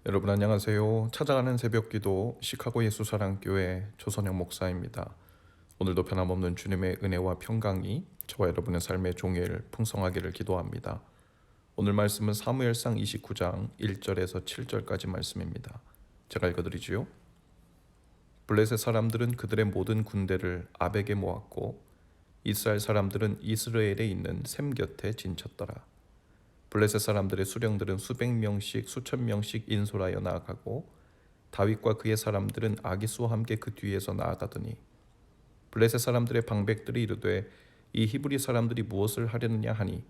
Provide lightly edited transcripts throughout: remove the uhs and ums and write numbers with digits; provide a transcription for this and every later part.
여러분 안녕하세요. 찾아가는 새벽기도 시카고 예수사랑교회 조선영 목사입니다. 오늘도 변함없는 주님의 은혜와 평강이 저와 여러분의 삶의 종일 풍성하기를 기도합니다. 오늘 말씀은 사무엘상 29장 1절에서 7절까지 말씀입니다. 제가 읽어드리지요. 블레셋 사람들은 그들의 모든 군대를 아벡에 모았고 이스라엘 사람들은 이스라엘에 있는 셈 곁에 진쳤더라. 블레셋 사람들의 수령들은 수백 명씩 수천 명씩 인솔하여 나아가고 다윗과 그의 사람들은 아기스와 함께 그 뒤에서 나아가더니 블레셋 사람들의 방백들이 이르되 이 히브리 사람들이 무엇을 하려느냐 하니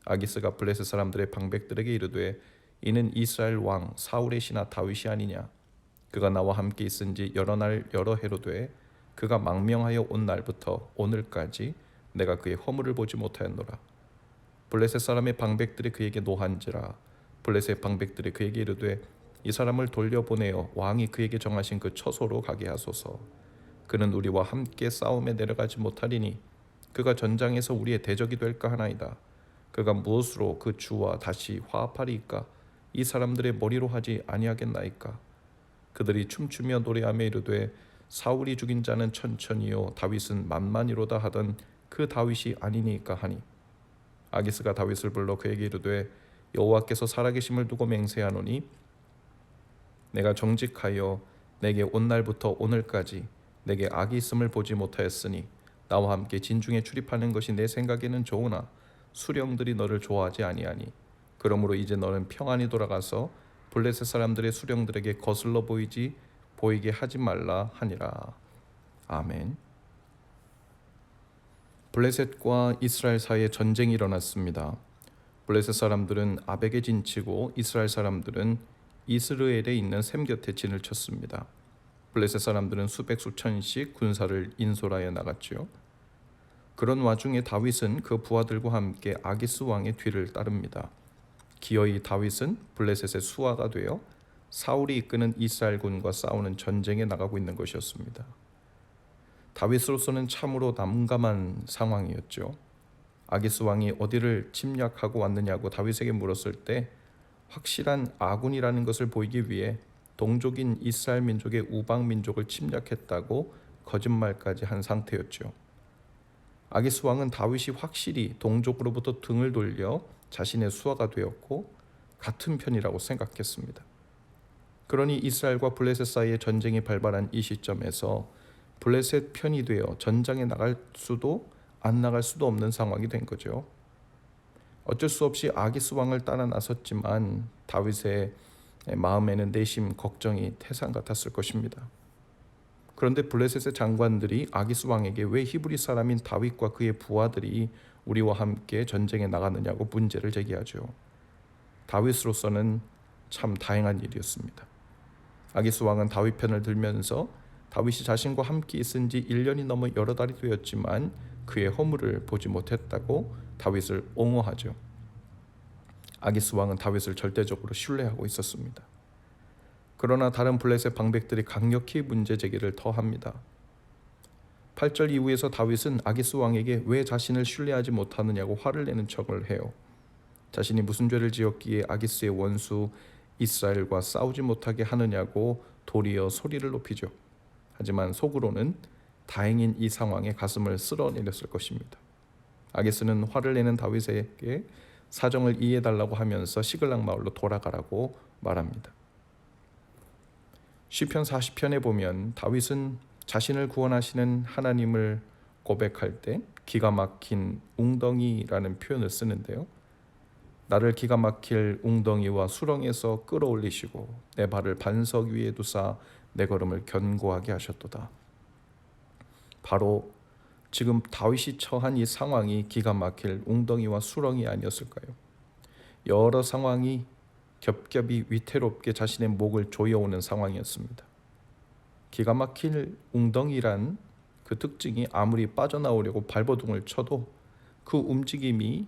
아기스가 블레셋 사람들의 방백들에게 이르되 이는 이스라엘 왕 사울의 신하 다윗이 아니냐. 그가 나와 함께 있은지 여러 날 여러 해로 돼 그가 망명하여 온 날부터 오늘까지 내가 그의 허물을 보지 못하였노라. 블레셋 사람의 방백들이 그에게 노한지라. 블레셋 방백들이 그에게 이르되 이 사람을 돌려보내어 왕이 그에게 정하신 그 처소로 가게 하소서. 그는 우리와 함께 싸움에 내려가지 못하리니 그가 전장에서 우리의 대적이 될까 하나이다. 그가 무엇으로 그 주와 다시 화합하리이까? 이 사람들의 머리로 하지 아니하겠나이까? 그들이 춤추며 노래하며 이르되 사울이 죽인 자는 천천히요 다윗은 만만이로다 하던 그 다윗이 아니니까 하니 아기스가 다윗을 불러 그에게 이르되 여호와께서 살아계심을 두고 맹세하노니 내가 정직하여 내게 온 날부터 오늘까지 내게 악이 있음을 보지 못하였으니 나와 함께 진중에 출입하는 것이 내 생각에는 좋으나 수령들이 너를 좋아하지 아니하니 그러므로 이제 너는 평안히 돌아가서 블레셋 사람들의 수령들에게 거슬러 보이게 하지 말라 하니라. 아멘. 블레셋과 이스라엘 사이에 전쟁이 일어났습니다. 블레셋 사람들은 아벡에 진치고 이스라엘 사람들은 이스라엘에 있는 셈 곁에 진을 쳤습니다. 블레셋 사람들은 수백 수천씩 군사를 인솔하여 나갔지요. 그런 와중에 다윗은 그 부하들과 함께 아기스 왕의 뒤를 따릅니다. 기어이 다윗은 블레셋의 수하가 되어 사울이 이끄는 이스라엘군과 싸우는 전쟁에 나가고 있는 것이었습니다. 다윗으로서는 참으로 난감한 상황이었죠. 아기스 왕이 어디를 침략하고 왔느냐고 다윗에게 물었을 때 확실한 아군이라는 것을 보이기 위해 동족인 이스라엘 민족의 우방 민족을 침략했다고 거짓말까지 한 상태였죠. 아기스 왕은 다윗이 확실히 동족으로부터 등을 돌려 자신의 수하가 되었고 같은 편이라고 생각했습니다. 그러니 이스라엘과 블레셋 사이에 전쟁이 발발한 이 시점에서 블레셋 편이 되어 전장에 나갈 수도 안 나갈 수도 없는 상황이 된 거죠. 어쩔 수 없이 아기스 왕을 따라 나섰지만 다윗의 마음에는 내심 걱정이 태산 같았을 것입니다. 그런데 블레셋의 장관들이 아기스 왕에게 왜 히브리 사람인 다윗과 그의 부하들이 우리와 함께 전쟁에 나가느냐고 문제를 제기하죠. 다윗으로서는 참 다행한 일이었습니다. 아기스 왕은 다윗 편을 들면서 다윗이 자신과 함께 있은 지 1년이 넘어 여러 달이 되었지만 그의 허물을 보지 못했다고 다윗을 옹호하죠. 아기스 왕은 다윗을 절대적으로 신뢰하고 있었습니다. 그러나 다른 블레셋 방백들이 강력히 문제 제기를 더합니다. 8절 이후에서 다윗은 아기스 왕에게 왜 자신을 신뢰하지 못하느냐고 화를 내는 척을 해요. 자신이 무슨 죄를 지었기에 아기스의 원수 이스라엘과 싸우지 못하게 하느냐고 도리어 소리를 높이죠. 하지만 속으로는 다행인 이 상황에 가슴을 쓸어내렸을 것입니다. 아기스는 화를 내는 다윗에게 사정을 이해해달라고 하면서 시글락 마을로 돌아가라고 말합니다. 시편 40편에 보면 다윗은 자신을 구원하시는 하나님을 고백할 때 기가 막힌 웅덩이라는 표현을 쓰는데요. 나를 기가 막힐 웅덩이와 수렁에서 끌어올리시고 내 발을 반석 위에 두사 내 걸음을 견고하게 하셨도다. 바로 지금 다윗이 처한 이 상황이 기가 막힐 웅덩이와 수렁이 아니었을까요? 여러 상황이 겹겹이 위태롭게 자신의 목을 조여오는 상황이었습니다. 기가 막힐 웅덩이란 그 특징이 아무리 빠져나오려고 발버둥을 쳐도 그 움직임이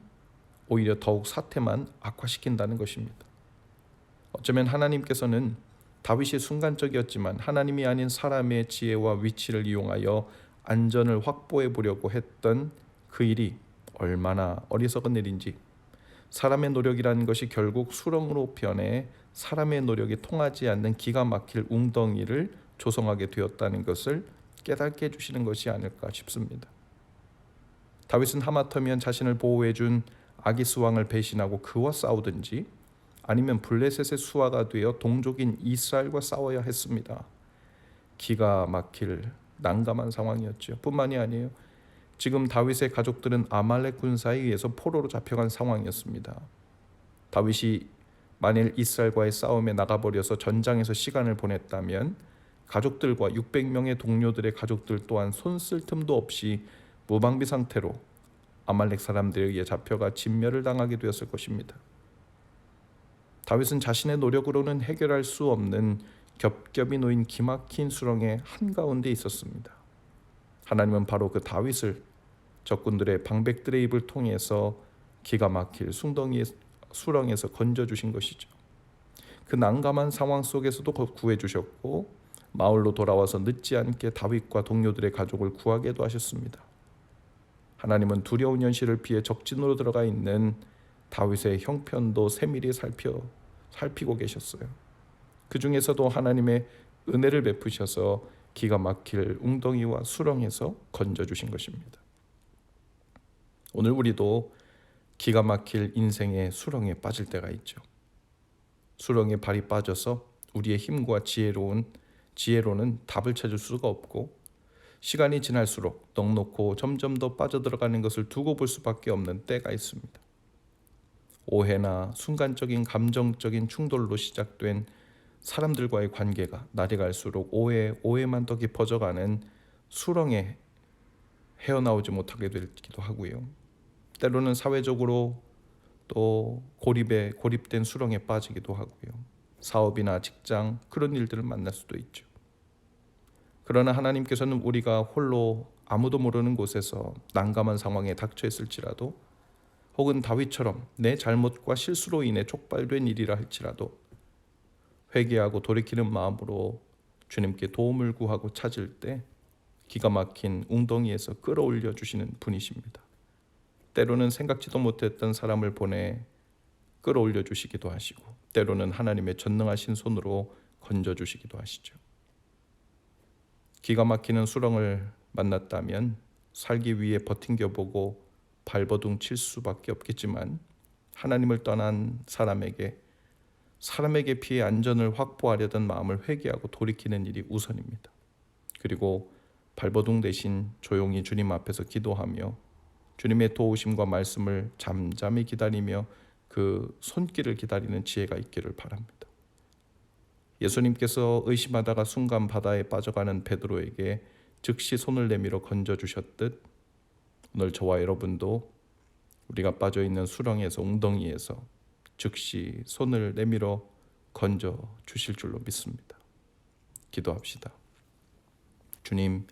오히려 더욱 사태만 악화시킨다는 것입니다. 어쩌면 하나님께서는 다윗이 순간적이었지만 하나님이 아닌 사람의 지혜와 위치를 이용하여 안전을 확보해 보려고 했던 그 일이 얼마나 어리석은 일인지, 사람의 노력이라는 것이 결국 수렁으로 변해 사람의 노력이 통하지 않는 기가 막힐 웅덩이를 조성하게 되었다는 것을 깨닫게 해주시는 것이 아닐까 싶습니다. 다윗은 하마터면 자신을 보호해준 아기스 왕을 배신하고 그와 싸우든지 아니면 블레셋의 수하가 되어 동족인 이스라엘과 싸워야 했습니다. 기가 막힐 난감한 상황이었죠. 뿐만이 아니에요. 지금 다윗의 가족들은 아말렉 군사에 의해서 포로로 잡혀간 상황이었습니다. 다윗이 만일 이스라엘과의 싸움에 나가버려서 전장에서 시간을 보냈다면 가족들과 600명의 동료들의 가족들 또한 손쓸 틈도 없이 무방비 상태로 아말렉 사람들에 의해 잡혀가 진멸을 당하게 되었을 것입니다. 다윗은 자신의 노력으로는 해결할 수 없는 겹겹이 놓인 기막힌 수렁의 한가운데 있었습니다. 하나님은 바로 그 다윗을 적군들의 방백들의 입을 통해서 기가 막힐 수렁에서 건져주신 것이죠. 그 난감한 상황 속에서도 구해주셨고 마을로 돌아와서 늦지 않게 다윗과 동료들의 가족을 구하게도 하셨습니다. 하나님은 두려운 현실을 피해 적진으로 들어가 있는 다윗의 형편도 세밀히 살피고 계셨어요. 그 중에서도 하나님의 은혜를 베푸셔서 기가 막힐 웅덩이와 수렁에서 건져주신 것입니다. 오늘 우리도 기가 막힐 인생의 수렁에 빠질 때가 있죠. 수렁에 발이 빠져서 우리의 힘과 지혜로는 답을 찾을 수가 없고 시간이 지날수록 넉넉고 점점 더 빠져들어가는 것을 두고 볼 수밖에 없는 때가 있습니다. 오해나 순간적인 감정적인 충돌로 시작된 사람들과의 관계가 날이 갈수록 오해만 더 깊어져가는 수렁에 헤어나오지 못하게 되기도 하고요. 때로는 사회적으로 또 고립된 수렁에 빠지기도 하고요. 사업이나 직장 그런 일들을 만날 수도 있죠. 그러나 하나님께서는 우리가 홀로 아무도 모르는 곳에서 난감한 상황에 닥쳐 있을지라도 혹은 다윗처럼 내 잘못과 실수로 인해 촉발된 일이라 할지라도 회개하고 돌이키는 마음으로 주님께 도움을 구하고 찾을 때 기가 막힌 웅덩이에서 끌어올려 주시는 분이십니다. 때로는 생각지도 못했던 사람을 보내 끌어올려 주시기도 하시고 때로는 하나님의 전능하신 손으로 건져 주시기도 하시죠. 기가 막히는 수렁을 만났다면 살기 위해 버팅겨보고 발버둥 칠 수밖에 없겠지만 하나님을 떠난 사람에게 피해 안전을 확보하려던 마음을 회개하고 돌이키는 일이 우선입니다. 그리고 발버둥 대신 조용히 주님 앞에서 기도하며 주님의 도우심과 말씀을 잠잠히 기다리며 그 손길을 기다리는 지혜가 있기를 바랍니다. 예수님께서 의심하다가 순간 바다에 빠져가는 베드로에게 즉시 손을 내밀어 건져주셨듯 오늘 저와 여러분도 우리가 빠져있는 수렁에서 웅덩이에서 즉시 손을 내밀어 건져 주실 줄로 믿습니다. 기도합시다. 주님,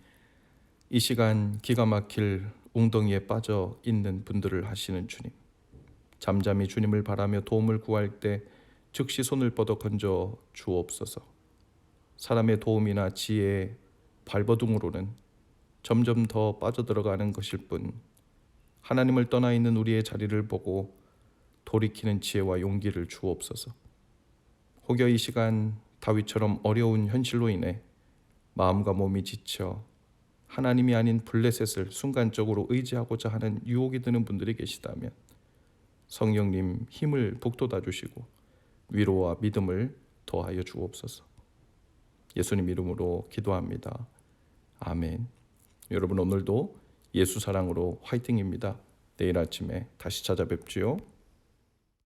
이 시간 기가 막힐 웅덩이에 빠져 있는 분들을 하시는 주님, 잠잠히 주님을 바라며 도움을 구할 때 즉시 손을 뻗어 건져 주옵소서. 사람의 도움이나 지혜의 발버둥으로는 점점 더 빠져들어가는 것일 뿐 하나님을 떠나 있는 우리의 자리를 보고 돌이키는 지혜와 용기를 주옵소서. 혹여 이 시간 다윗처럼 어려운 현실로 인해 마음과 몸이 지쳐 하나님이 아닌 블레셋을 순간적으로 의지하고자 하는 유혹이 드는 분들이 계시다면 성령님 힘을 북돋아 주시고 위로와 믿음을 더하여 주옵소서. 예수님 이름으로 기도합니다. 아멘. 여러분 오늘도 예수 사랑으로 화이팅입니다. 내일 아침에 다시 찾아뵙지요.